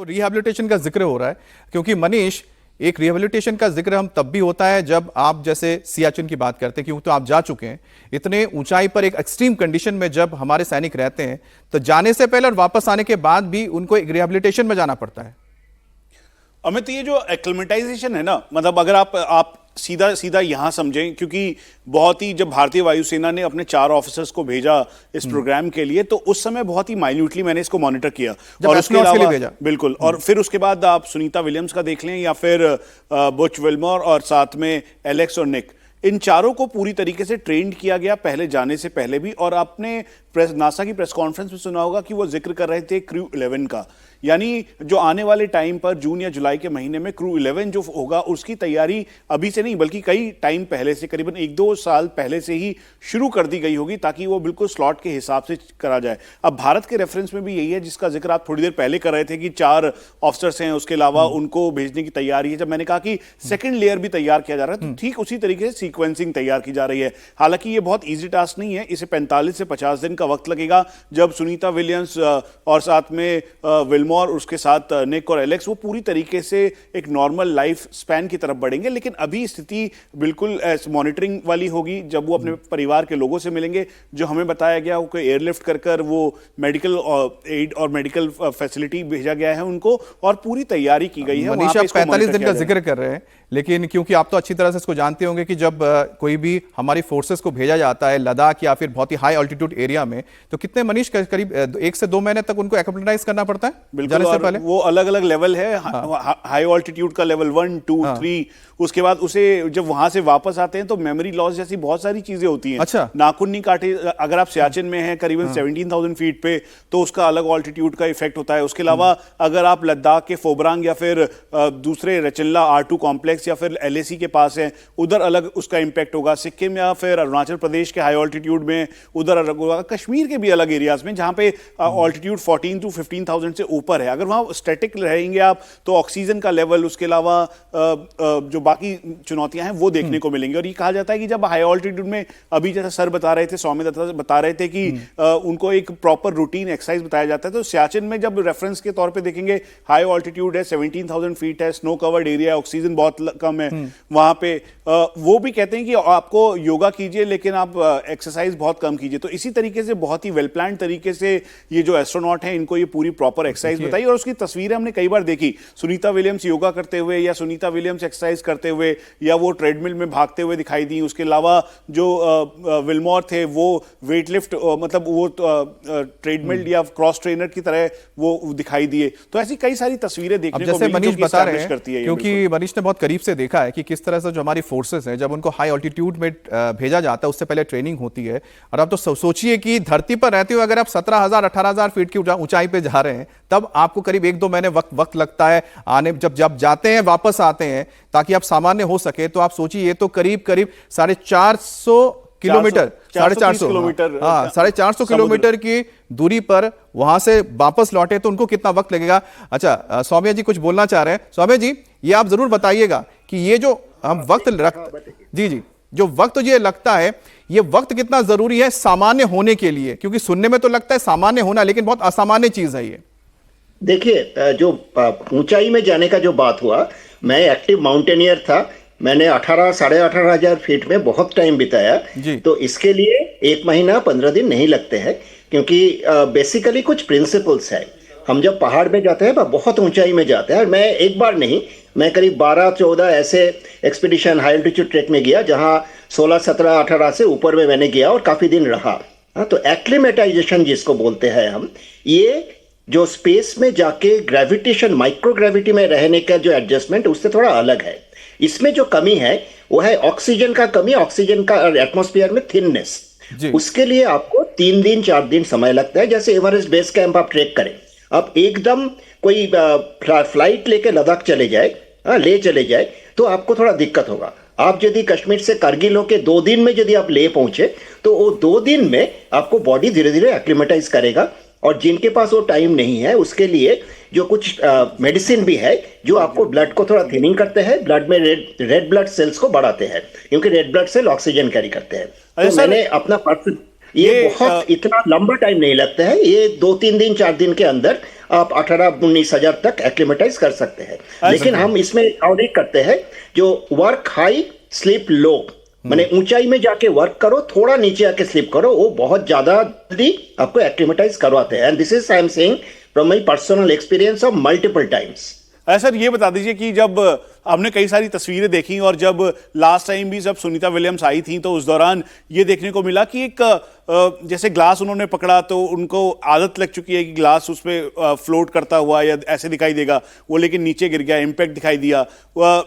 तो रिहैबिलिटेशन का जिक्र हो रहा है, क्योंकि मनीष, एक रिहैबिलिटेशन का जिक्र हम तब भी होता है जब आप जैसे सियाचिन की बात करते हैं, क्योंकि तो आप जा चुके हैं इतने ऊंचाई पर, एक एक्सट्रीम कंडीशन में जब हमारे सैनिक रहते हैं, तो जाने से पहले और वापस आने के बाद भी उनको एक रिहैबिलिटेशन में जाना पड़ता है। अमित, ये जो एक्लिमेटाइजेशन है ना, मतलब अगर आप सीधा सीधा यहां समझें, क्योंकि बहुत ही, जब भारतीय वायुसेना ने अपने 4 ऑफिसर्स को भेजा इस प्रोग्राम के लिए, तो उस समय बहुत ही माइन्यूटली मैंने इसको मॉनिटर किया और उसके अलावा बिल्कुल, और फिर उसके बाद आप सुनीता विलियम्स का देख लें या फिर बुच विल्मोर और साथ में एलेक्स और निक, इन चारों को पूरी तरीके से ट्रेंड किया गया पहले जाने से पहले भी। और आपने नासा की प्रेस कॉन्फ्रेंस में सुना होगा कि वो जिक्र कर रहे थे क्रू 11 का, यानी जो आने वाले टाइम पर जून या जुलाई के महीने में क्रू 11 जो होगा, उसकी तैयारी अभी से नहीं बल्कि कई टाइम पहले से, करीबन 1-2 साल पहले से ही शुरू कर दी गई होगी, ताकि वो बिल्कुल स्लॉट के हिसाब से करा जाए। अब भारत के रेफरेंस में भी यही है जिसका जिक्र आप थोड़ी देर पहले कर रहे थे कि 4 ऑफिसर्स हैं, उसके अलावा उनको भेजने की तैयारी है। जब मैंने कहा कि सेकेंड लेयर भी तैयार किया जा रहा है, तो ठीक उसी तरीके से सीक्वेंसिंग तैयार की जा रही है। हालांकि ये बहुत ईजी टास्क नहीं है, इसे 45 से 50 दिन का वक्त लगेगा, जब सुनीता विलियम्स और साथ में विल्मोर, उसके साथ निक और एलेक्स, वो पूरी तरीके से एक नॉर्मल लाइफ स्पैन की तरफ बढ़ेंगे। लेकिन अभी स्थिति बिल्कुल मॉनिटरिंग वाली होगी, जब वो अपने परिवार के लोगों से मिलेंगे। जो हमें बताया गया वो एयरलिफ्ट कर वो मेडिकल एड और मेडिकल फैसिलिटी भेजा गया है उनको, और पूरी तैयारी की गई है। मनीष, आप 45 दिन का जिक्र कर रहे हैं, लेकिन क्योंकि आप तो अच्छी तरह से इसको जानते होंगे कि जब कोई भी हमारी फोर्सेस को भेजा जाता है लद्दाख या फिर बहुत ही हाई ऑल्टीट्यूड एरिया में, तो कितने मनीष करीब 1 से 2 महीने तक उनको एक्लिमेटाइज करना पड़ता है? बिल्कुल, और पहले वो अलग अलग लेवल है। हाई ऑल्टीट्यूड का लेवल 1, 2, 3, उसके बाद उसे जब वहां से वापस आते हैं तो मेमोरी लॉस जैसी बहुत सारी चीजें होती हैं। अच्छा। नाखून नहीं काटे, अगर आप सियाचिन में हैं करीबन 17,000 फीट पे, तो उसका अलग ऑल्टीट्यूड का इफेक्ट होता है। उसके अलावा अगर आप लद्दाख के फोबरांग या फिर दूसरे रचिल्ला R2 कॉम्प्लेक्स या फिर LAC के पास है, उधर अलग उसका इंपैक्ट होगा। सिक्किम या फिर अरुणाचल प्रदेश के हाई ऑल्टीट्यूड में उधर अलग होगा। कश्मीर के भी अलग एरियाज में जहां पे ऑल्टीट्यूड 14 to 15,000 से ऊपर है, अगर वहां स्टैटिक रहेंगे आप, तो ऑक्सीजन का लेवल, उसके अलावा जो बाकी चुनौतियां हैं वो देखने को मिलेंगी। और ये कहा जाता है कि जब हाई ऑल्टीट्यूड में, अभी जैसा सर बता रहे थे, सौम्य दत्ता बता रहे थे कि उनको एक प्रॉपर रूटीन एक्सरसाइज बताया जाता है, तो सियाचिन में जब रेफरेंस के तौर पे देखेंगे, हाई ऑल्टीट्यूड है, 17,000 फीट है, स्नो कवर्ड एरिया है, ऑक्सीजन बहुत कम है वहां पे। वो भी कहते हैं कि आपको योगा कीजिए लेकिन आप एक्सरसाइज बहुत कम कीजिए। तो इसी तरीके से बहुत ही वेल प्लान तरीके से ये जो एस्ट्रोनॉट हैं, इनको ये पूरी प्रॉपर एक्सरसाइज बताई, और उसकी तस्वीरें हमने कई बार देखी। सुनीता विलियम्स योगा करते हुए या सुनीता विलियम्स एक्सरसाइज करते हुए या वो ट्रेडमिल में भागते हुए दिखाई दी। उसके अलावा जो विल्मोर थे वो वेटलिफ्ट, मतलब वो ट्रेडमिल या क्रॉस ट्रेनर की तरह वो दिखाई दिए। तो ऐसी कई सारी तस्वीरें देखने को मिली, मनीष बता रहे हैं, करती है, क्योंकि मनीष ने बहुत करीब से देखा है कि किस तरह से जो हमारी फोर्सेस हैं, जब उनको हाई ऑल्टीट्यूड में भेजा जाता है, उससे पहले ट्रेनिंग होती है। और आप तो सोचिए कि धरती पर रहते हुए अगर आप 17,000 18,000 फीट की ऊंचाई पे जा रहे हैं, तब आपको करीब 1-2 महीने वक्त लगता है आने, जब जाते हैं वापस आते हैं, ताकि आप सामान्य हो सके। तो आप सोचिए, ये तो करीब 450 किलोमीटर, 450 किलोमीटर, हाँ 450 किलोमीटर की दूरी पर वहां से वापस लौटे, तो उनको कितना वक्त लगेगा। अच्छा, सौम्या जी कुछ बोलना चाह रहे हैं। सौम्या जी, ये आप जरूर बताइएगा कि ये जो हम वक्त जी जो वक्त ये लगता है, ये वक्त कितना जरूरी है सामान्य होने के लिए, क्योंकि सुनने में तो लगता है सामान्य होना, लेकिन बहुत असामान्य चीज है ये। देखिए, जो ऊंचाई में जाने का जो बात हुआ, मैं एक्टिव माउंटेनियर था, मैंने 18,500 हजार फीट में बहुत टाइम बिताया। तो इसके लिए 1 महीना 15 दिन नहीं लगते हैं, क्योंकि बेसिकली कुछ प्रिंसिपल्स है। हम जब पहाड़ में जाते हैं, बहुत ऊंचाई में जाते हैं, और मैं एक बार नहीं, मैं करीब 12-14 ऐसे एक्सपीडिशन हाई एल्टीट्यूड ट्रैक में गया, जहां 16, 17, 18 से ऊपर में मैंने गया और काफी दिन रहा। तो एक्लिमेटाइजेशन जिसको बोलते हैं हम, ये जो स्पेस में जाके ग्रेविटेशन, माइक्रोग्रेविटी में रहने का जो एडजस्टमेंट, उससे थोड़ा अलग है। इसमें जो कमी है वो है ऑक्सीजन का कमी, ऑक्सीजन का एटमॉस्फेयर में थिननेस। उसके लिए आपको 3 दिन 4 दिन समय लगता है। जैसे एवरेस्ट बेस कैंप आप ट्रेक करें, आप एकदम कोई फ्लाइट लेके लद्दाख चले जाए, ले चले जाए, तो आपको थोड़ा दिक्कत होगा। आप यदि कश्मीर से कारगिल होके 2 दिन में यदि आप ले पहुंचे, तो वो 2 दिन में आपको बॉडी धीरे धीरे एक्लिमेटाइज करेगा। और जिनके पास वो टाइम नहीं है, उसके लिए जो कुछ मेडिसिन भी है, जो आपको ब्लड को थोड़ा थिनिंग करते हैं, ब्लड में रेड ब्लड सेल्स को बढ़ाते हैं, क्योंकि red blood cell oxygen carry करते हैं। तो मैंने अपना ये बहुत इतना लंबा टाइम नहीं लगता है, ये 2-3 दिन 4 दिन के अंदर आप 18-19 हजार तक एक्लिमेटाइज कर सकते हैं। लेकिन हम इसमें ऑडिट करते हैं जो वर्क हाई स्लीप लो, माने ऊंचाई में जाके वर्क करो, थोड़ा नीचे आके स्लीप करो, वो बहुत ज्यादा जल्दी आपको एक्लिमेटाइज करवाते हैं। And this is I am saying from my personal experience of multiple times. Sir ये बता दीजिए कि जब हमने कई सारी तस्वीरें देखी और जब लास्ट टाइम भी जब सुनीता विलियम्स आई थी तो उस दौरान ये देखने को मिला कि एक जैसे ग्लास उन्होंने पकड़ा तो उनको आदत लग चुकी है कि ग्लास उस पर फ्लोट करता हुआ या ऐसे दिखाई देगा, वो लेकिन नीचे गिर गया, इम्पैक्ट दिखाई दिया।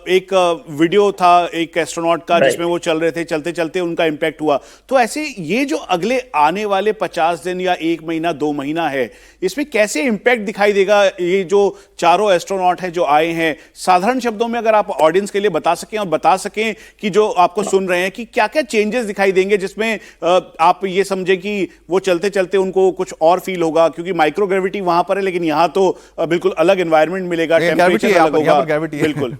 एक वीडियो था एक एस्ट्रोनॉट का जिसमें वो चल रहे थे, चलते चलते उनका इम्पैक्ट हुआ। तो ऐसे ये जो अगले आने वाले 50 दिन या 1 महीना 2 महीना है, इसमें कैसे इम्पैक्ट दिखाई देगा? ये जो चारों एस्ट्रोनॉट हैं जो आए हैं, साधारण शब्दों में अगर आप ऑडियंस के लिए बता सकें और बता सकें कि जो आपको सुन रहे हैं कि क्या क्या चेंजेस दिखाई देंगे जिसमें आप ये समझे कि वो चलते चलते उनको कुछ और फील होगा, क्योंकि माइक्रो ग्रेविटी वहां पर है लेकिन यहां तो बिल्कुल अलग एनवायरनमेंट मिलेगा, टेंपरेचर अलग होगा। बिल्कुल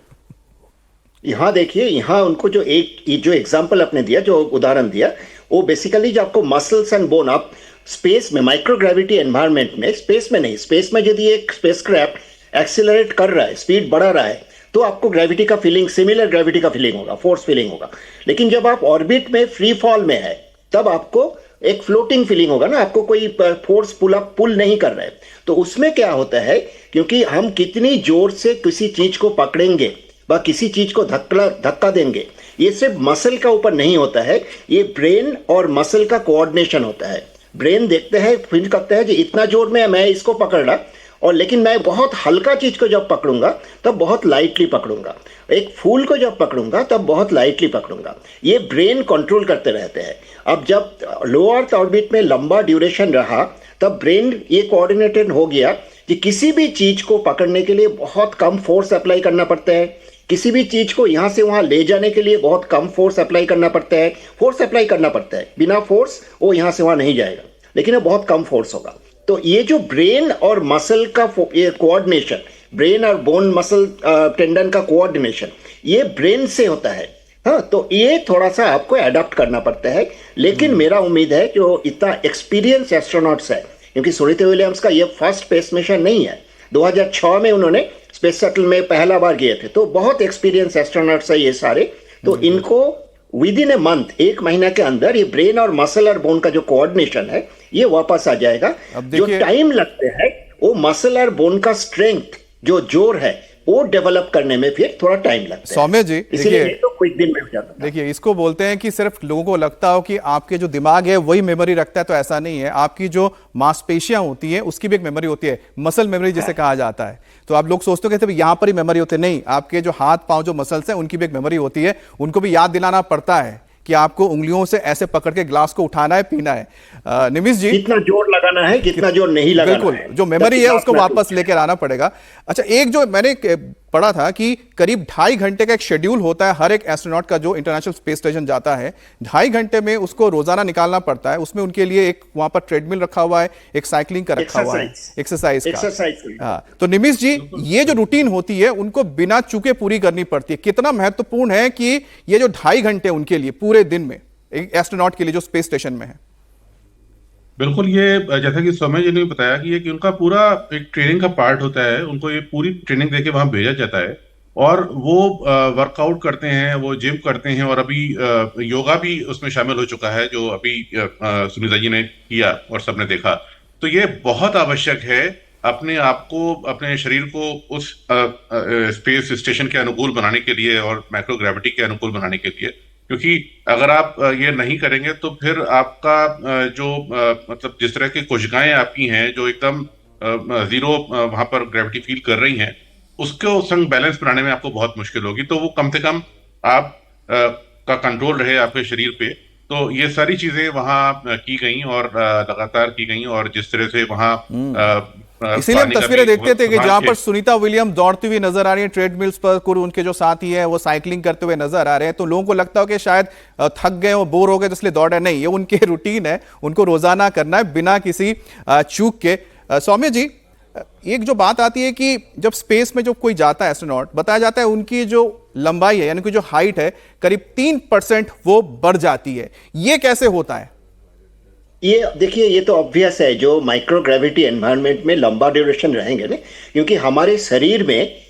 यहाँ देखिए, यहाँ उनको जो एग्जांपल आपने दिया, जो उदाहरण दिया, वो बेसिकली जो आपको मसल्स एंड बोन, आप स्पेस में माइक्रोग्रेविटी एनवायरनमेंट में, स्पेस में नहीं, स्पेस में यदि एक स्पेसक्राफ्ट एक्सीलरेट कर रहा है, स्पीड बढ़ा रहा है, तो आपको ग्रेविटी का फीलिंग, सिमिलर ग्रेविटी का फीलिंग होगा, फोर्स फीलिंग होगा। लेकिन जब आप ऑर्बिट में फ्री फॉल में है तब आपको एक फ्लोटिंग फीलिंग होगा ना, आपको कोई फोर्स पुल नहीं कर रहा है। तो उसमें क्या होता है, क्योंकि हम कितनी जोर से किसी चीज को पकड़ेंगे व किसी चीज को धक्का देंगे, ये सिर्फ मसल का ऊपर नहीं होता है, ये ब्रेन और मसल का कोऑर्डिनेशन होता है। ब्रेन देखते हैं, फील करता है कि इतना जोर में मैं इसको पकड़ रहा, और लेकिन मैं बहुत हल्का चीज को जब पकड़ूंगा तब बहुत लाइटली पकड़ूंगा, एक फूल को जब पकड़ूंगा तब बहुत लाइटली पकड़ूंगा। ये ब्रेन कंट्रोल करते रहते हैं। अब जब लो अर्थ ऑर्बिट में लंबा ड्यूरेशन रहा तब ब्रेन ये कोऑर्डिनेटेड हो गया कि किसी भी चीज को पकड़ने के लिए बहुत कम फोर्स अप्लाई करना पड़ता है, किसी भी चीज को यहां से वहां ले जाने के लिए बहुत कम फोर्स अप्लाई करना पड़ता है। फोर्स अप्लाई करना पड़ता है, बिना फोर्स वो यहां से वहां नहीं जाएगा, लेकिन वो बहुत कम फोर्स होगा। तो ये जो ब्रेन और मसल का ये कोऑर्डिनेशन, ब्रेन और बोन मसल टेंडन का कोऑर्डिनेशन, ये ब्रेन से होता है। हाँ, तो ये थोड़ा सा आपको अडॉप्ट करना पड़ता है। लेकिन मेरा उम्मीद है जो इतना एक्सपीरियंस एस्ट्रोनॉट्स है, क्योंकि सुनीता विलियम्स का ये फर्स्ट स्पेस मिशन नहीं है, 2006 में उन्होंने स्पेस शटल में पहला बार गए थे, तो बहुत एक्सपीरियंस एस्ट्रोनॉट्स है ये सारे। तो इनको विद इन ए मंथ, 1 महीना के अंदर ये ब्रेन और मसल और बोन का जो कोऑर्डिनेशन है ये वापस आ जाएगा। जो टाइम लगते हैं वो मसल और बोन का स्ट्रेंथ, जो जोर है, वो डेवलप करने में फिर थोड़ा टाइम लगता है। सौम्य जी, इसलिए तो क्विक दिन में हो जाता है। देखिए, इसको बोलते हैं कि सिर्फ लोगों को लगता हो कि आपके जो दिमाग है वही मेमोरी रखता है, तो ऐसा नहीं है। आपकी जो मांसपेशियां होती हैं उसकी भी एक मेमोरी होती है, मसल मेमोरी जिसे कहा जाता है। तो आप लोग सोचते हो कि यहाँ पर ही मेमोरी होती है, नहीं, आपके जो हाथ पांव जो मसल्स हैं उनकी भी एक मेमोरी होती है, उनको भी याद दिलाना पड़ता है कि आपको उंगलियों से ऐसे पकड़ के ग्लास को उठाना है, पीना है। निमिष जी, कितना जोर लगाना है, कितना जोर नहीं लगाना है, बिल्कुल, जो मेमोरी है उसको वापस लेकर आना पड़ेगा। अच्छा, एक जो मैंने पढ़ा था कि करीब 2.5 घंटे का एक शेड्यूल होता है हर एक एस्ट्रोनॉट का जो इंटरनेशनल स्पेस स्टेशन जाता है। 2.5 घंटे में उसको रोजाना निकालना पड़ता है। उसमें उनके लिए एक वहां पर ट्रेडमिल रखा हुआ है, एक साइकिलिंग का रखा हुआ है, एक्सरसाइज का। हाँ, तो निमिष जी, ये जो रूटीन होती है उनको बिना चूके पूरी करनी पड़ती है। कितना महत्वपूर्ण है कि ये जो 2.5 घंटे उनके लिए पूरे दिन में, एक एस्ट्रोनॉट के लिए जो स्पेस स्टेशन में है? बिल्कुल, ये जैसा कि सौम्य जी ने बताया कि ये कि उनका पूरा एक ट्रेनिंग का पार्ट होता है, उनको ये पूरी ट्रेनिंग देके वहां भेजा जाता है और वो वर्कआउट करते हैं, वो जिम करते हैं, और अभी योगा भी उसमें शामिल हो चुका है जो अभी सुनीता जी ने किया और सबने देखा। तो ये बहुत आवश्यक है अपने आप को, अपने शरीर को उस स्पेस स्टेशन के अनुकूल बनाने के लिए और माइक्रोग्रेविटी के अनुकूल बनाने के लिए, क्योंकि अगर आप ये नहीं करेंगे तो फिर आपका जो मतलब जिस तरह की कोशिकाएं आपकी हैं जो एकदम जीरो वहां पर ग्रेविटी फील कर रही हैं, उसको संग बैलेंस बनाने में आपको बहुत मुश्किल होगी। तो वो कम से कम आप का कंट्रोल रहे आपके शरीर पे। तो ये सारी चीजें वहां की गई और लगातार की गई, और जिस तरह से वहां इसीलिए हम तस्वीरें देखते थे कि जहां पर सुनीता विलियम दौड़ती हुई नजर आ रही है ट्रेडमिल्स पर, कुछ उनके जो साथी हैं वो साइकिलिंग करते हुए नजर आ रहे हैं, तो लोगों को लगता हो कि शायद थक गए हो, बोर हो गए तो इसलिए दौड़ रहे। नहीं, ये उनके रूटीन है, उनको रोजाना करना है बिना किसी चूक के। सौम्य जी, एक जो बात आती है कि जब स्पेस में जो कोई जाता है एस्ट्रोनॉट, बताया जाता है उनकी जो लंबाई है यानी कि जो हाइट है करीब 3% वो बढ़ जाती है। ये कैसे होता है? ये देखिए, ये तो ऑब्वियस है, जो माइक्रोग्रेविटी एनवायरनमेंट में लंबा ड्यूरेशन रहेंगे ना, क्योंकि हमारे शरीर में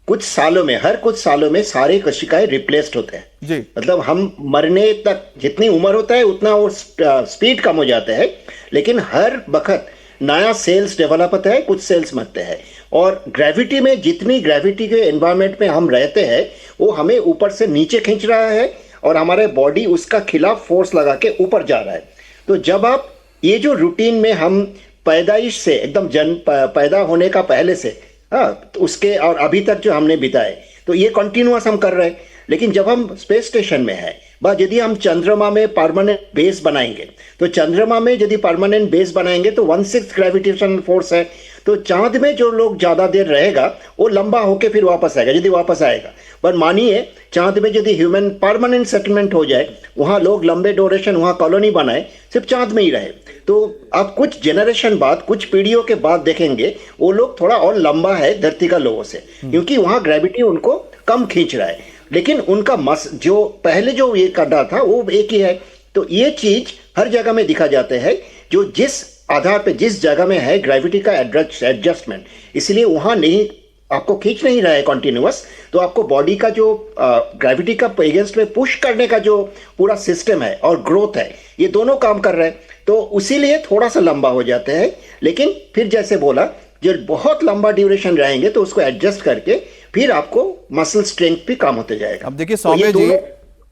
हर कुछ सालों में सारे कोशिकाएं रिप्लेस्ड होते हैं जी। मतलब हम मरने तक जितनी उम्र होता है उतना वो स्पीड कम हो जाता है, लेकिन हर वक्त नया सेल्स डेवलप होता है, कुछ सेल्स मरते हैं। और ग्रेविटी में जितनी ग्रेविटी के एनवायरनमेंट में हम रहते हैं वो हमें ऊपर से नीचे खींच रहा है और हमारे बॉडी उसका खिलाफ फोर्स लगा के ऊपर जा रहा है। तो जब आप ये जो रूटीन में हम पैदाइश से एकदम पैदा होने का पहले से तो उसके और अभी तक जो हमने बिताए, तो ये कंटिन्यूअस हम कर रहे हैं। लेकिन जब हम स्पेस स्टेशन में है, यदि हम चंद्रमा में परमानेंट बेस बनाएंगे, तो चंद्रमा में यदि परमानेंट बेस बनाएंगे तो 1/6 ग्रेविटेशनल फोर्स है। तो चांद में जो लोग ज्यादा देर रहेगा वो लंबा होके फिर वापस आएगा, यदि वापस आएगा। पर मानिए चांद में यदि ह्यूमन परमानेंट सेटलमेंट हो जाए, वहां लोग लंबे ड्यूरेशन वहां कॉलोनी बनाए, सिर्फ चांद में ही रहे, तो आप कुछ जनरेशन बाद, कुछ पीढ़ियों के बाद देखेंगे वो लोग थोड़ा और लंबा है धरती का लोगों से, क्योंकि वहां ग्रेविटी उनको कम खींच रहा है। लेकिन उनका जो पहले जो ये करना था वो एक ही है। तो ये चीज हर जगह में दिखा जाते हैं, जो जिस आधार पे जिस जगह में है ग्रेविटी का एडजस्टमेंट, इसलिए वहां नहीं आपको खींच नहीं रहा है कॉन्टिन्यूअस, तो आपको बॉडी का जो ग्रेविटी का अगेंस्ट में पुश करने का जो पूरा सिस्टम है और ग्रोथ है, ये दोनों काम कर रहे हैं। तो उसीलिए थोड़ा सा लंबा हो जाते हैं। लेकिन फिर जैसे बोला, जो बहुत लंबा ड्यूरेशन रहेंगे तो उसको एडजस्ट करके फिर आपको मसल स्ट्रेंथ भी कम होते जाएगा। अब देखिए सौम्य जी,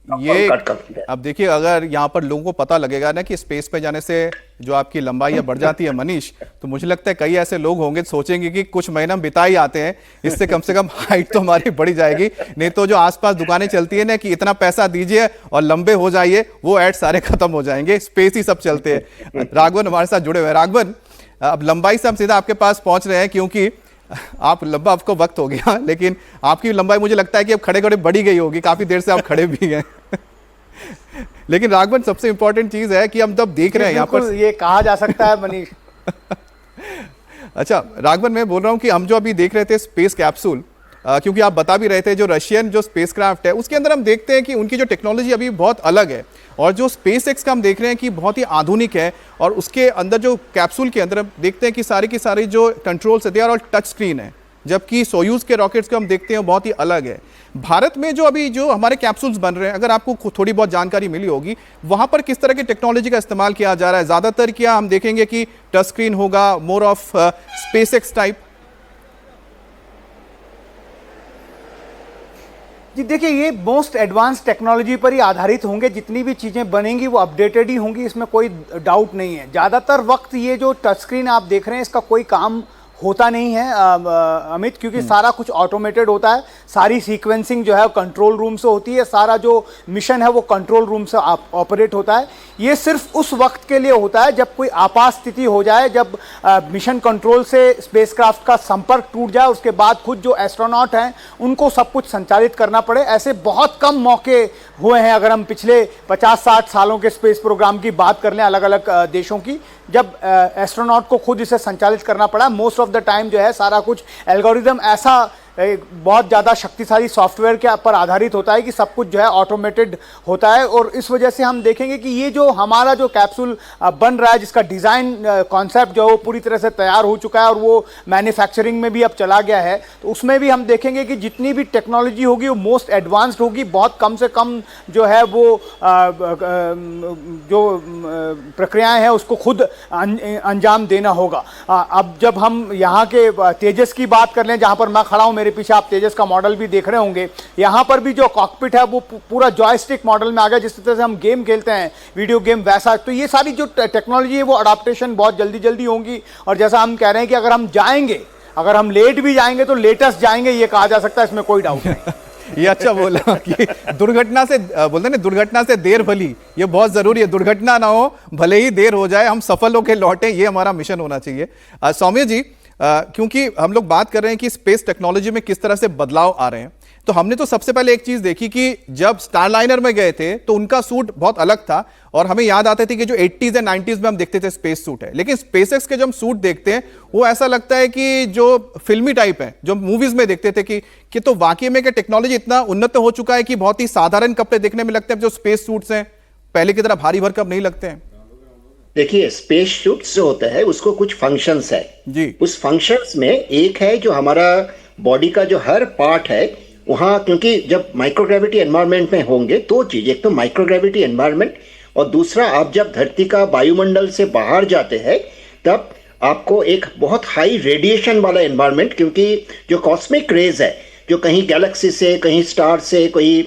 अब देखिए अगर यहाँ पर लोगों को पता लगेगा ना कि स्पेस पे जाने से जो आपकी लंबाई बढ़ जाती है मनीष, तो मुझे लगता है कई ऐसे लोग होंगे सोचेंगे कि कुछ महीना हम बिता ही आते हैं, इससे कम से कम हाइट तो हमारी बढ़ी जाएगी। नहीं तो जो आसपास दुकानें चलती है ना कि इतना पैसा दीजिए और लंबे हो जाइए, वो ऐड सारे खत्म हो जाएंगे, स्पेस ही सब चलते हैं। राघवन हमारे साथ जुड़े हुए हैं। राघवन, अब लंबाई से हम सीधा आपके पास पहुंच रहे हैं, क्योंकि आप लंबा, आपको वक्त हो गया, लेकिन आपकी लंबाई मुझे लगता है कि अब खड़े खड़े बढ़ी गई होगी, काफी देर से आप खड़े भी हैं। लेकिन राघवन, सबसे इंपॉर्टेंट चीज है कि हम जब देख रहे हैं यहाँ पर, ये कहा जा सकता है मनीष। अच्छा राघवन, मैं बोल रहा हूँ कि हम जो अभी देख रहे थे स्पेस कैप्सूल, क्योंकि आप बता भी रहे थे जो रशियन जो स्पेसक्राफ्ट है उसके अंदर हम देखते हैं कि उनकी जो टेक्नोलॉजी अभी बहुत अलग है, और जो स्पेसएक्स का हम देख रहे हैं कि बहुत ही आधुनिक है, और उसके अंदर जो कैप्सूल के अंदर हम देखते हैं कि सारी की सारी जो कंट्रोल्स है they are all touch screen है, जबकि सोयूज के रॉकेट्स को हम देखते हैं बहुत ही अलग है। भारत में जो अभी जो हमारे कैप्सूल्स बन रहे हैं, अगर आपको थोड़ी बहुत जानकारी मिली होगी, वहां पर किस तरह की टेक्नोलॉजी का इस्तेमाल किया जा रहा है? ज्यादातर क्या हम देखेंगे कि टच स्क्रीन होगा, मोर ऑफ स्पेसएक्स टाइप? जी देखिए, ये मोस्ट एडवांस टेक्नोलॉजी पर ही आधारित होंगे, जितनी भी चीज़ें बनेंगी वो अपडेटेड ही होंगी, इसमें कोई डाउट नहीं है। ज़्यादातर वक्त ये जो टच स्क्रीन आप देख रहे हैं इसका कोई काम होता नहीं है अमित, क्योंकि सारा कुछ ऑटोमेटेड होता है, सारी सीक्वेंसिंग जो है कंट्रोल रूम से होती है, सारा जो मिशन है वो कंट्रोल रूम से ऑपरेट होता है। ये सिर्फ उस वक्त के लिए होता है जब कोई आपात स्थिति हो जाए, जब मिशन कंट्रोल से स्पेसक्राफ्ट का संपर्क टूट जाए, उसके बाद खुद जो एस्ट्रोनॉट हैं उनको सब कुछ संचालित करना पड़े। ऐसे बहुत कम मौके हुए हैं, अगर हम पिछले 50-60 सालों के स्पेस प्रोग्राम की बात कर लें अलग अलग देशों की, जब एस्ट्रोनॉट को खुद इसे संचालित करना पड़ा। मोस्ट ऑफ द टाइम जो है सारा कुछ एल्गोरिदम ऐसा बहुत ज़्यादा शक्तिशाली सॉफ्टवेयर के पर आधारित होता है कि सब कुछ जो है ऑटोमेटेड होता है, और इस वजह से हम देखेंगे कि ये जो हमारा जो कैप्सूल बन रहा है, जिसका डिज़ाइन कॉन्सेप्ट जो है वो पूरी तरह से तैयार हो चुका है और वो मैन्युफैक्चरिंग में भी अब चला गया है, तो उसमें भी हम देखेंगे कि जितनी भी टेक्नोलॉजी होगी वो मोस्ट एडवांस्ड होगी। बहुत कम से कम जो है वो जो प्रक्रियाएँ हैं उसको खुद अंजाम देना होगा। अब जब हम यहाँ के तेजस की बात कर लें, जहाँ पर मैं खड़ा हूँ, मेरे पीछे आप तेजस का मॉडल भी देख रहे होंगे, यहाँ पर भी जो कॉकपिट है वो पूरा जॉयस्टिक मॉडल में आ गया, जिस तरह से हम गेम खेलते हैं वीडियो गेम वैसा। तो ये सारी जो टेक्नोलॉजी है वो अडॉप्टेशन बहुत जल्दी जल्दी होंगी, और जैसा हम कह रहे हैं कि अगर हम जाएंगे, अगर हम लेट भी जाएंगे तो लेटेस्ट जाएंगे, ये कहा जा सकता है, इसमें कोई डाउट नहीं। ये अच्छा बोला कि दुर्घटना से बोलते हैं, दुर्घटना से देर भली, ये बहुत जरूरी है। दुर्घटना ना हो, भले ही देर हो जाए, हम सफल होकर लौटे, ये हमारा मिशन होना चाहिए। सौम्य जी, क्योंकि हम लोग बात कर रहे हैं कि स्पेस टेक्नोलॉजी में किस तरह से बदलाव आ रहे हैं, तो हमने तो सबसे पहले एक चीज देखी कि जब स्टारलाइनर में गए थे तो उनका सूट बहुत अलग था, और हमें याद आते थे कि जो 80s एंड 90s में हम देखते थे स्पेस सूट है, लेकिन स्पेसएक्स के जब हम सूट देखते हैं वो ऐसा लगता है कि जो फिल्मी टाइप है, जो मूवीज में देखते थे कि तो वाकई में क्या टेक्नोलॉजी इतना उन्नत हो चुका है कि बहुत ही साधारण कपड़े देखने में लगते हैं जो स्पेस सूट्स हैं, पहले की तरह भारी भरकम नहीं लगते हैं। देखिए, स्पेस सूट्स जो होता है उसको कुछ फंक्शंस है जी। उस फंक्शंस में एक है जो हमारा बॉडी का जो हर पार्ट है वहाँ, क्योंकि जब माइक्रोग्रेविटी एनवायरनमेंट में होंगे दो चीज, एक तो माइक्रोग्रेविटी एनवायरनमेंट और दूसरा आप जब धरती का वायुमंडल से बाहर जाते हैं तब आपको एक बहुत हाई रेडिएशन वाला एनवायरनमेंट, क्योंकि जो कॉस्मिक रेज है जो कहीं गैलेक्सी से, कहीं स्टार से, कहीं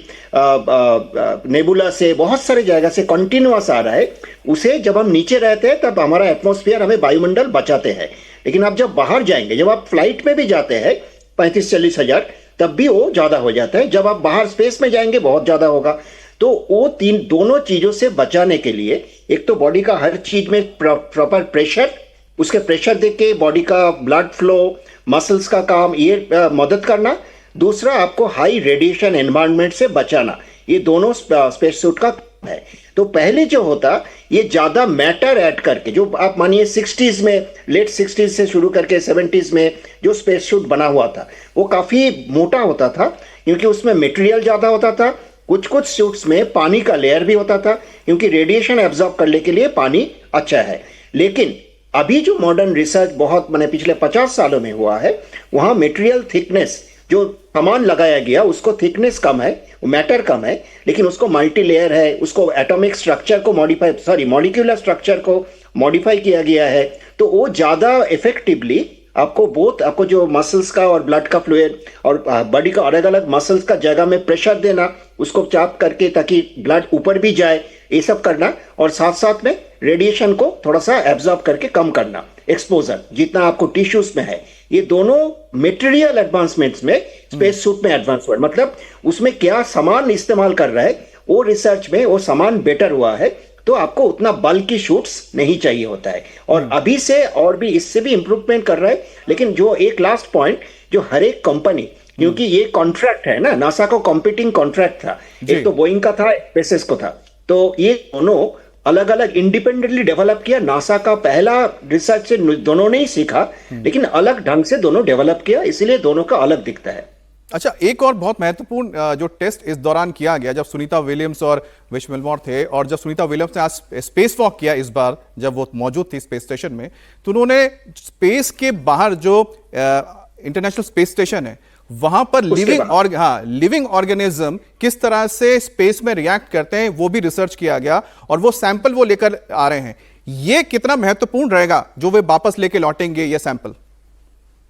नेबुला से, बहुत सारे जगह से कंटिन्यूअस आ रहा है, उसे जब हम नीचे रहते हैं तब हमारा एटमॉस्फेयर हमें वायुमंडल बचाते हैं। लेकिन आप जब बाहर जाएंगे, जब आप फ्लाइट में भी जाते हैं 35-40 हजार, तब भी वो ज्यादा हो जाता है। जब आप बाहर स्पेस में जाएंगे बहुत ज्यादा होगा। तो वो दोनों चीजों से बचाने के लिए एक तो बॉडी का हर चीज में प्रॉपर प्रेशर, उसके प्रेशर देख के बॉडी का ब्लड फ्लो, मसल्स का काम, ये मदद करना। दूसरा, आपको हाई रेडिएशन एनवायरनमेंट से बचाना। ये दोनों स्पेस सूट का काम है। तो पहले जो होता, ये ज्यादा मैटर ऐड करके, जो आप मानिए 60s में, लेट 60s से शुरू करके 70s में जो स्पेस सूट बना हुआ था वो काफी मोटा होता था, क्योंकि उसमें मटेरियल ज्यादा होता था। कुछ कुछ सूट्स में पानी का लेयर भी होता था, क्योंकि रेडिएशन एब्जॉर्ब करने के लिए पानी अच्छा है। लेकिन अभी जो मॉडर्न रिसर्च बहुत मैंने पिछले 50 सालों में हुआ है, वहां मटेरियल थिकनेस, जो सामान लगाया गया उसको थिकनेस कम है, मैटर कम है, लेकिन उसको मल्टी लेयर है, उसको एटॉमिक स्ट्रक्चर को मॉलिक्यूलर स्ट्रक्चर को मॉडिफाई किया गया है। तो वो ज्यादा इफेक्टिवली आपको जो मसल्स का और ब्लड का फ्लूइड और बॉडी का अलग अलग मसल्स का जगह में प्रेशर देना, उसको चाप करके ताकि ब्लड ऊपर भी जाए, ये सब करना, और साथ साथ में रेडिएशन को थोड़ा सा एब्जॉर्ब करके कम करना, एक्सपोजर जितना आपको टिश्यूज में है। ये दोनों मटेरियल एडवांसमेंट्स में स्पेस सूट में एडवांस हुआ, मतलब उसमें क्या सामान इस्तेमाल कर रहा है, वो रिसर्च में वो सामान बेटर हुआ है, तो आपको उतना बल्कि शूट्स नहीं चाहिए होता है। और अभी से और भी इससे भी इंप्रूवमेंट कर रहा है। लेकिन जो एक लास्ट पॉइंट, जो हर एक कंपनी, क्योंकि ये कॉन्ट्रैक्ट है ना, नासा को कॉम्पिटिंग कॉन्ट्रैक्ट था, एक तो बोइंग का था, स्पेसएक्स को था, तो ये दोनों अलग अलग इंडिपेंडेंटली डेवलप किया। नासा का पहला रिसर्च से दोनों ने ही सीखा, लेकिन अलग ढंग से दोनों डेवलप किया, इसलिए दोनों का अलग दिखता है। अच्छा, एक और बहुत महत्वपूर्ण जो टेस्ट इस दौरान किया गया, जब सुनीता विलियम्स और विश मिलमोर थे, और जब सुनीता विलियम्स ने आज स्पेस वॉक किया इस बार जब वो मौजूद थी स्पेस स्टेशन में, तो उन्होंने स्पेस के बाहर जो इंटरनेशनल स्पेस स्टेशन है वहां पर लिविंग ऑर्गेनिज्म किस तरह से स्पेस में रिएक्ट करते हैं वो भी रिसर्च किया गया, और वो सैंपल वो लेकर आ रहे हैं। ये कितना महत्वपूर्ण रहेगा जो वे वापस लेके लौटेंगे ये सैंपल?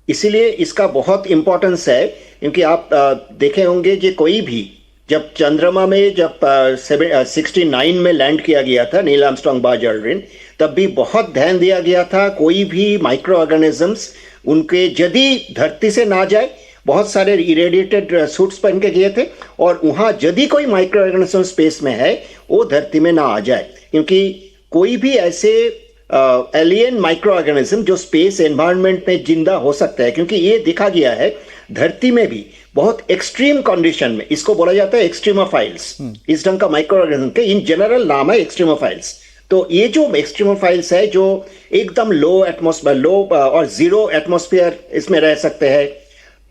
इसीलिए इसका बहुत इंपॉर्टेंस है, क्योंकि आप देखे होंगे कि कोई भी जब चंद्रमा में जब 69 में लैंड किया गया था नील आर्मस्ट्रांग, बज़ एल्ड्रिन, तब भी बहुत ध्यान दिया गया था कोई भी माइक्रो ऑर्गेनिजम्स उनके यदि धरती से ना जाए। बहुत सारे इरेडिएटेड सूट्स पहन के गए थे, और वहां यदि कोई माइक्रो ऑर्गेनिज्म स्पेस में है वो धरती में ना आ जाए, क्योंकि कोई भी ऐसे एलियन माइक्रो ऑर्गेनिज्म जो स्पेस एनवायरनमेंट में जिंदा हो सकता है, क्योंकि ये देखा गया है धरती में भी बहुत एक्सट्रीम कंडीशन में, इसको बोला जाता है एक्सट्रीमोफाइल्स। इस ढंग का माइक्रो ऑर्गेनिज्म के इन जनरल नाम है एक्सट्रीमोफाइल्स। तो ये जो एक्सट्रीमोफाइल्स है जो एकदम लो एटमॉस्फेयर, लो और जीरो एटमॉस्फेयर इसमें रह सकते हैं,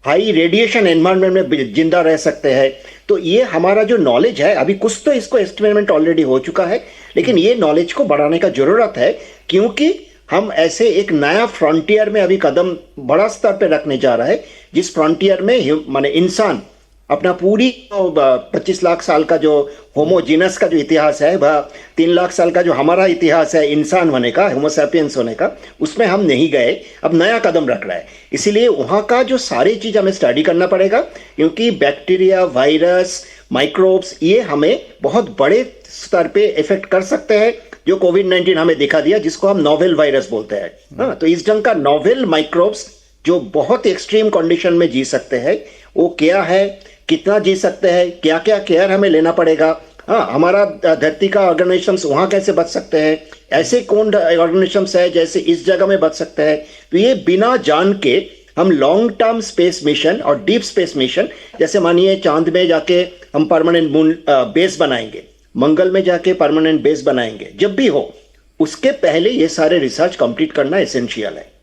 हाई रेडिएशन एनवायरनमेंट में जिंदा रह सकते हैं। तो ये हमारा जो नॉलेज है, अभी कुछ तो इसको एक्सपेरिमेंट ऑलरेडी हो चुका है, लेकिन ये नॉलेज को बढ़ाने का जरूरत है, क्योंकि हम ऐसे एक नया फ्रंटियर में अभी कदम बड़ा स्तर पे रखने जा रहा है, जिस फ्रंटियर में माने इंसान अपना पूरी 25 लाख साल का जो होमोजीनस का जो इतिहास है, वह 3 लाख साल का जो हमारा इतिहास है इंसान होने का, होमो सैपियंस होने का, उसमें हम नहीं गए, अब नया कदम रख रहा है। इसीलिए वहाँ का जो सारी चीज़ हमें स्टडी करना पड़ेगा, क्योंकि बैक्टीरिया, वायरस, माइक्रोब्स ये हमें बहुत बड़े स्तर पे इफेक्ट कर सकते हैं, जो कोविड-19 हमें दिखा दिया, जिसको हम नोवेल वायरस बोलते हैं। हाँ, तो इस ढंग का नोवेल माइक्रोब्स जो बहुत एक्सट्रीम कंडीशन में जी सकते हैं, वो क्या है, कितना जी सकते हैं, क्या क्या केयर हमें लेना पड़ेगा, हाँ हमारा धरती का ऑर्गेनिजम्स वहाँ कैसे बच सकते हैं, ऐसे कौन ऑर्गेनिजम्स है जैसे इस जगह में बच सकते हैं। तो ये बिना जान के हम लॉन्ग टर्म स्पेस मिशन और डीप स्पेस मिशन, जैसे मानिए चांद में जाके हम परमानेंट मून बेस बनाएंगे, मंगल में जाके परमानेंट बेस बनाएंगे, जब भी हो उसके पहले ये सारे रिसर्च कंप्लीट करना एसेंशियल है।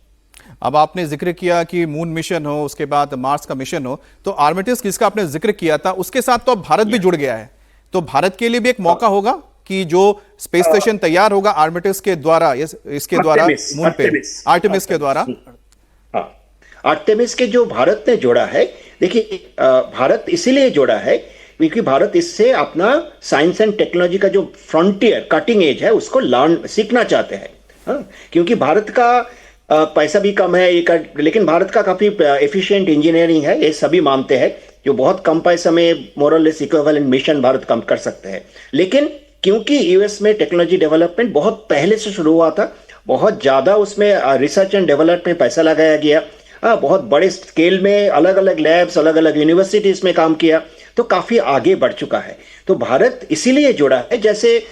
अब आपने जिक्र किया कि मून मिशन हो, उसके बाद मार्स का मिशन हो, तो आर्टेमिस जिसका आपने जिक्र किया था उसके साथ तो अब भारत भी जुड़ गया है, तो भारत के लिए भी एक मौका होगा कि जो स्पेस स्टेशन तैयार होगा आर्टेमिस के द्वारा, इसके द्वारा मून पे, आर्टेमिस के द्वारा। हाँ, आर्टेमिस के जो भारत ने जोड़ा है, देखिए भारत इसीलिए जोड़ा है क्योंकि भारत इससे अपना साइंस एंड टेक्नोलॉजी का जो फ्रंटियर कटिंग एज है उसको सीखना चाहते हैं। हाँ, क्योंकि भारत का पैसा भी कम है लेकिन भारत का काफी एफिशिएंट इंजीनियरिंग है, ये सभी मानते हैं। जो बहुत कम पैसे में मोरलेस इक्विवेलेंट मिशन भारत कम कर सकते हैं। लेकिन क्योंकि यूएस में टेक्नोलॉजी डेवलपमेंट बहुत पहले से शुरू हुआ था, बहुत ज्यादा उसमें रिसर्च एंड डेवलपमेंट में पैसा लगाया गया, बहुत बड़े स्केल में अलग अलग लैब्स, अलग अलग यूनिवर्सिटीज में काम किया, तो काफी आगे बढ़ चुका है। तो भारत इसीलिए जोड़ा है, जैसे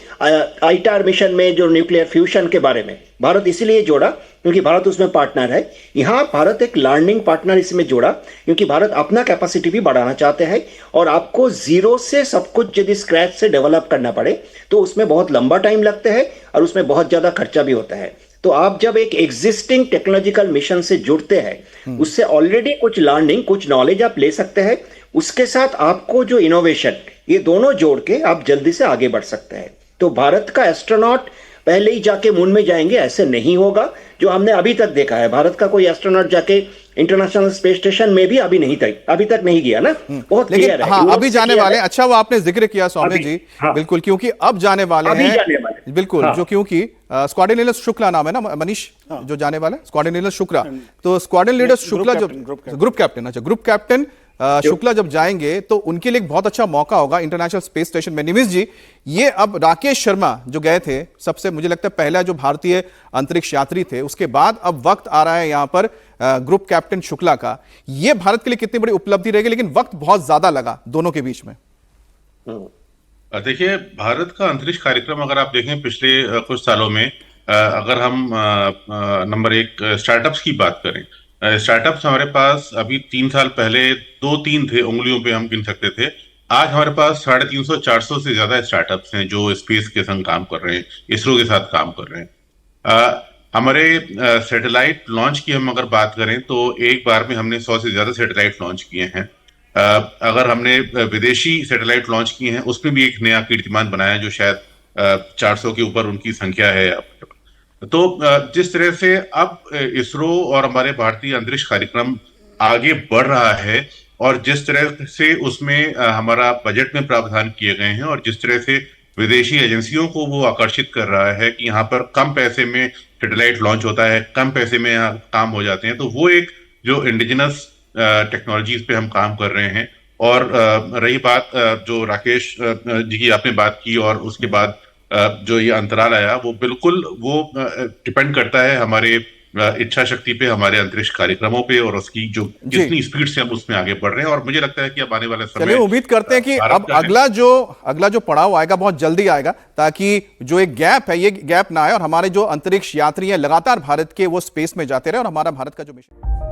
आईटार मिशन में जो न्यूक्लियर फ्यूजन के बारे में भारत इसीलिए जोड़ा क्योंकि भारत उसमें पार्टनर है। यहाँ भारत एक लर्निंग पार्टनर इसमें जोड़ा क्योंकि भारत अपना कैपेसिटी भी बढ़ाना चाहते हैं और आपको जीरो से सब कुछ यदि स्क्रैच से डेवलप करना पड़े तो उसमें बहुत लंबा टाइम लगता है और उसमें बहुत ज्यादा खर्चा भी होता है। तो आप जब एक एग्जिस्टिंग टेक्नोलॉजिकल मिशन से जुड़ते हैं, उससे ऑलरेडी कुछ लर्निंग, कुछ नॉलेज आप ले सकते हैं, उसके साथ आपको जो इनोवेशन, ये दोनों जोड़ के आप जल्दी से आगे बढ़ सकते हैं। तो भारत का एस्ट्रोनॉट पहले ही जाके मून में जाएंगे ऐसे नहीं होगा। जो हमने अभी तक देखा है, भारत का कोई एस्ट्रोनॉट जाके इंटरनेशनल स्पेस स्टेशन में भी अभी तक नहीं गया ना, बहुत क्लियर है। हाँ, अभी जाने वाले, अच्छा वो आपने जिक्र किया स्वामी जी, हाँ, बिल्कुल, क्योंकि अब जाने वाले हैं, बिल्कुल, हाँ, जो क्योंकि स्क्वाड्रन लीडर शुक्ला नाम है ना मनीष, हाँ, जो जाने वाला है स्क्वाड्रन लीडर शुक्ला, तो स्क्वाड्रन लीडर शुक्ला जो ग्रुप कैप्टन, अच्छा ग्रुप कैप्टन शुक्ला जब जाएंगे तो उनके लिए एक बहुत अच्छा मौका होगा इंटरनेशनल स्पेस स्टेशन में। निमिष जी, ये अब राकेश शर्मा जो गए थे, सबसे मुझे लगता है पहला जो भारतीय अंतरिक्ष यात्री थे, उसके बाद अब वक्त आ रहा है यहां पर ग्रुप कैप्टन शुक्ला का। ये भारत के लिए कितनी बड़ी उपलब्धि रहेगी, लेकिन वक्त बहुत ज्यादा लगा दोनों के बीच में। देखिए, भारत का अंतरिक्ष कार्यक्रम अगर आप देखें पिछले कुछ सालों में, अगर हम नंबर एक स्टार्टअप्स की बात करें, स्टार्टअप्स हमारे पास अभी 3 साल पहले 2-3 थे, उंगलियों पे हम गिन सकते थे। आज हमारे पास 350-400 से ज्यादा स्टार्टअप्स हैं जो स्पेस के संग काम कर रहे हैं, इसरो के साथ काम कर रहे हैं। हमारे सैटेलाइट लॉन्च की हम अगर बात करें तो एक बार में हमने 100 से ज्यादा सैटेलाइट लॉन्च किए हैं। अगर हमने विदेशी सैटेलाइट लॉन्च किए हैं, उसमें भी एक नया कीर्तिमान बनाया जो शायद 400 के ऊपर उनकी संख्या है। तो जिस तरह से अब इसरो और हमारे भारतीय अंतरिक्ष कार्यक्रम आगे बढ़ रहा है और जिस तरह से उसमें हमारा बजट में प्रावधान किए गए हैं और जिस तरह से विदेशी एजेंसियों को वो आकर्षित कर रहा है कि यहाँ पर कम पैसे में सैटेलाइट लॉन्च होता है, कम पैसे में यहाँ काम हो जाते हैं, तो वो एक जो इंडिजिनस टेक्नोलॉजीज पे हम काम कर रहे हैं। और रही बात जो राकेश जी की आपने बात की और उसके बाद जो ये अंतराल आया, वो बिल्कुल वो डिपेंड करता है हमारे इच्छा शक्ति पे, हमारे अंतरिक्ष कार्यक्रमों पे और उसकी जो जितनी स्पीड से हम उसमें आगे बढ़ रहे हैं। और मुझे लगता है कि अब आने वाले समय, चलिए उम्मीद करते हैं कि अब अगला जो पड़ाव आएगा बहुत जल्दी आएगा, ताकि जो एक गैप है ये गैप ना आए और हमारे जो अंतरिक्ष यात्री हैं लगातार भारत के वो स्पेस में जाते रहे और हमारा भारत का जो मिशन